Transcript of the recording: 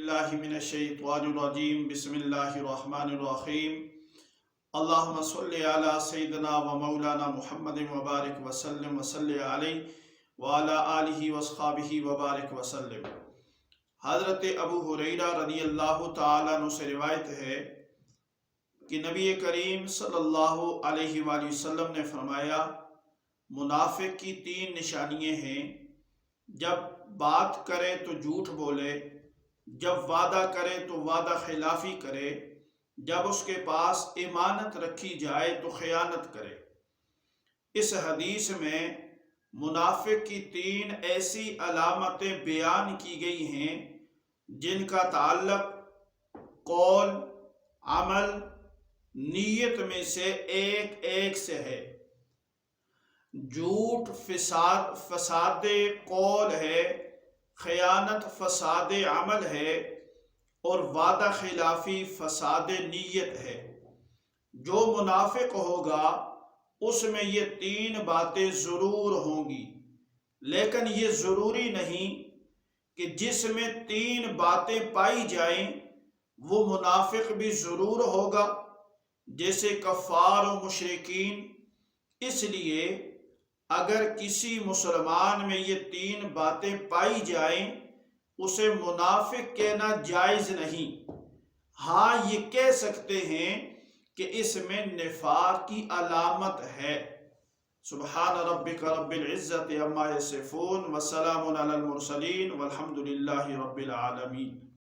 باللہ من الشیطان الرجیم بسم اللہ الرحمن الرحیم اللہم صلی علی سیدنا و مولانا محمد وبارک وسلم وصلی علیہ وعلی آلہ واصحابہ وبارک وسلم۔ حضرت ابو ہریرہ رضی اللہ تعالیٰ عنہ سے روایت ہے کہ نبی کریم صلی اللہ علیہ وآلہ وسلم نے فرمایا، منافق کی 3 نشانیاں ہیں۔ جب بات کرے تو جھوٹ بولے، جب وعدہ کرے تو وعدہ خلافی کرے، جب اس کے پاس امانت رکھی جائے تو خیانت کرے۔ اس حدیث میں منافق کی 3 ایسی علامتیں بیان کی گئی ہیں جن کا تعلق قول، عمل، نیت میں سے ایک سے ہے۔ جھوٹ فساد قول ہے، خیانت فساد عمل ہے، اور وعدہ خلافی فساد نیت ہے۔ جو منافق ہوگا اس میں یہ 3 باتیں ضرور ہوں گی، لیکن یہ ضروری نہیں کہ جس میں 3 باتیں پائی جائیں وہ منافق بھی ضرور ہوگا، جیسے کفار و مشرکین۔ اس لیے اگر کسی مسلمان میں یہ 3 باتیں پائی جائیں اسے منافق کہنا جائز نہیں۔ ہاں، یہ کہہ سکتے ہیں کہ اس میں نفاق کی علامت ہے۔ سبحان ربک رب العزت عما یصفون وسلام علی المرسلین والحمد للہ رب العالمین۔